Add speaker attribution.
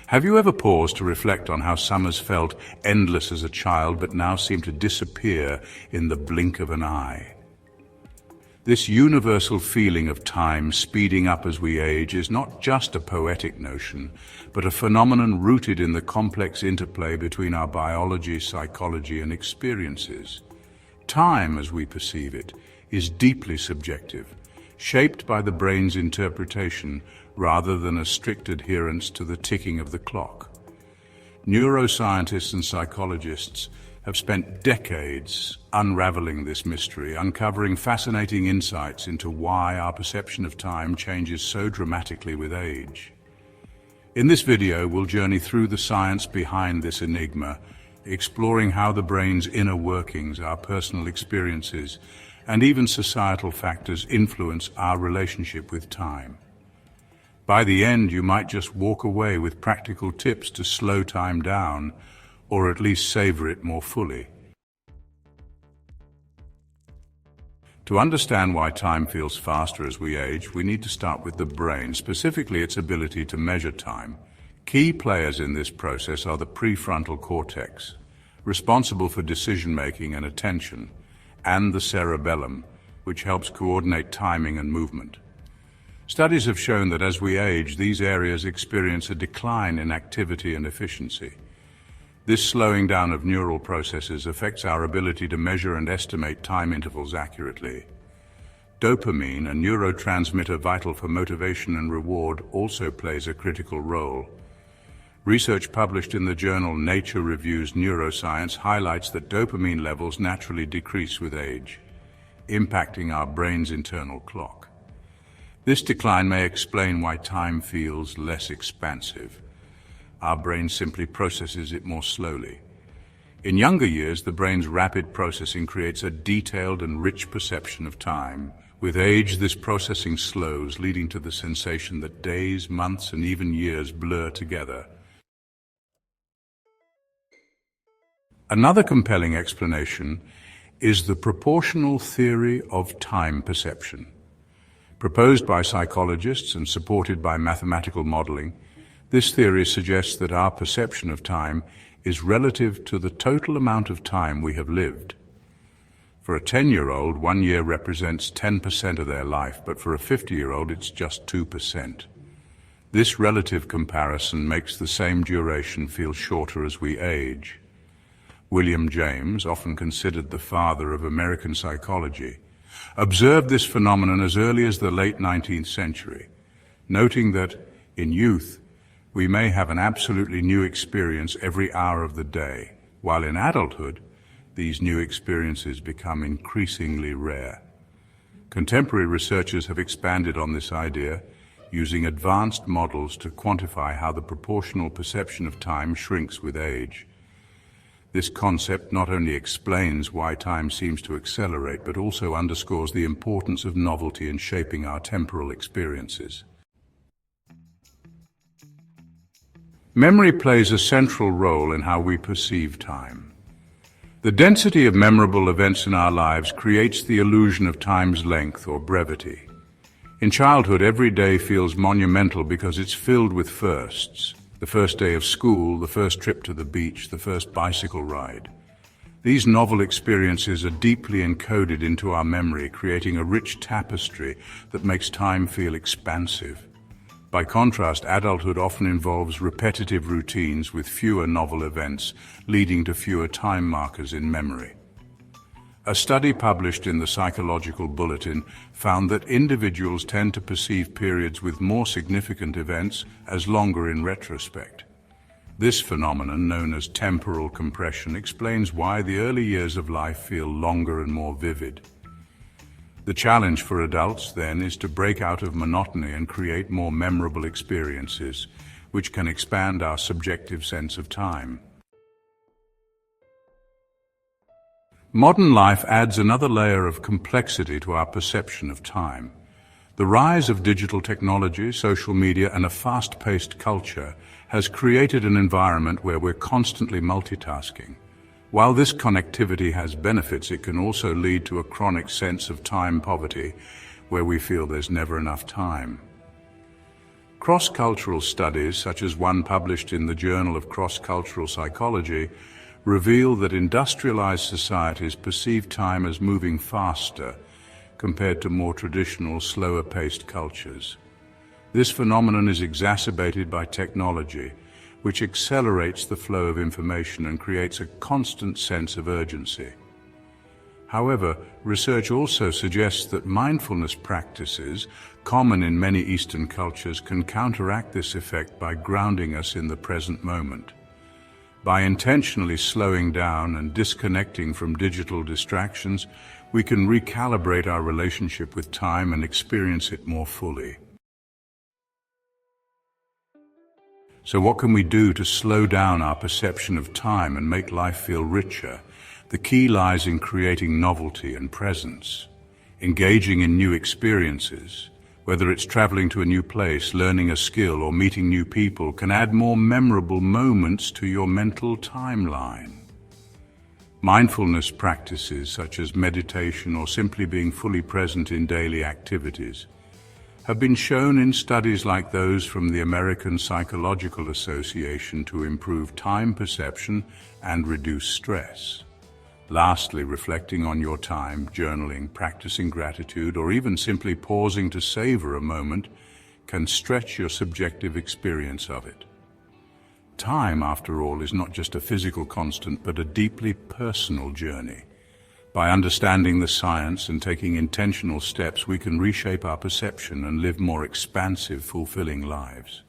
Speaker 1: Have you ever paused to reflect on how summers felt endless as a child but now seem to disappear in the blink of an eye? This universal feeling of time speeding up as we age is not just a poetic notion, but a phenomenon rooted in the complex interplay between our biology, psychology, and experiences. Time, as we perceive it, is deeply subjective, shaped by the brain's interpretation rather than a strict adherence to the ticking of the clock. Neuroscientists and psychologists have spent decades unraveling this mystery, uncovering fascinating insights into why our perception of time changes so dramatically with age. In this video, we'll journey through the science behind this enigma, exploring how the brain's inner workings, our personal experiences, and even societal factors influence our relationship with time. By the end, you might just walk away with practical tips to slow time down, or at least savor it more fully. To understand why time feels faster as we age, we need to start with the brain, specifically its ability to measure time. Key players in this process are the prefrontal cortex, responsible for decision-making and attention, and the cerebellum, which helps coordinate timing and movement. Studies have shown that as we age, these areas experience a decline in activity and efficiency. This slowing down of neural processes affects our ability to measure and estimate time intervals accurately. Dopamine, a neurotransmitter vital for motivation and reward, also plays a critical role. Research published in the journal Nature Reviews Neuroscience highlights that dopamine levels naturally decrease with age, impacting our brain's internal clock. This decline may explain why time feels less expansive. Our brain simply processes it more slowly. In younger years, the brain's rapid processing creates a detailed and rich perception of time. With age, this processing slows, leading to the sensation that days, months, and even years blur together. Another compelling explanation is the proportional theory of time perception. Proposed by psychologists and supported by mathematical modeling, this theory suggests that our perception of time is relative to the total amount of time we have lived. For a 10-year-old, 1 year represents 10% of their life, but for a 50-year-old, it's just 2%. This relative comparison makes the same duration feel shorter as we age. William James, often considered the father of American psychology, observed this phenomenon as early as the late 19th century, noting that, in youth, we may have an absolutely new experience every hour of the day, while in adulthood, these new experiences become increasingly rare. Contemporary researchers have expanded on this idea, using advanced models to quantify how the proportional perception of time shrinks with age. This concept not only explains why time seems to accelerate, but also underscores the importance of novelty in shaping our temporal experiences. Memory plays a central role in how we perceive time. The density of memorable events in our lives creates the illusion of time's length or brevity. In childhood, every day feels monumental because it's filled with firsts. The first day of school, the first trip to the beach, the first bicycle ride. These novel experiences are deeply encoded into our memory, creating a rich tapestry that makes time feel expansive. By contrast, adulthood often involves repetitive routines with fewer novel events, leading to fewer time markers in memory. A study published in the Psychological Bulletin found that individuals tend to perceive periods with more significant events as longer in retrospect. This phenomenon, known as temporal compression, explains why the early years of life feel longer and more vivid. The challenge for adults, then, is to break out of monotony and create more memorable experiences, which can expand our subjective sense of time. Modern life adds another layer of complexity to our perception of time. The rise of digital technology, social media, and a fast-paced culture has created an environment where we're constantly multitasking. While this connectivity has benefits, it can also lead to a chronic sense of time poverty, where we feel there's never enough time. Cross-cultural studies, such as one published in the Journal of Cross-Cultural Psychology, reveal that industrialized societies perceive time as moving faster compared to more traditional, slower-paced cultures. This phenomenon is exacerbated by technology, which accelerates the flow of information and creates a constant sense of urgency. However, research also suggests that mindfulness practices, common in many Eastern cultures, can counteract this effect by grounding us in the present moment. By intentionally slowing down and disconnecting from digital distractions, we can recalibrate our relationship with time and experience it more fully. So what can we do to slow down our perception of time and make life feel richer? The key lies in creating novelty and presence, engaging in new experiences. Whether it's traveling to a new place, learning a skill, or meeting new people, can add more memorable moments to your mental timeline. Mindfulness practices such as meditation or simply being fully present in daily activities have been shown in studies like those from the American Psychological Association to improve time perception and reduce stress. Lastly, reflecting on your time, journaling, practicing gratitude, or even simply pausing to savor a moment can stretch your subjective experience of it. Time, after all, is not just a physical constant, but a deeply personal journey. By understanding the science and taking intentional steps, we can reshape our perception and live more expansive, fulfilling lives.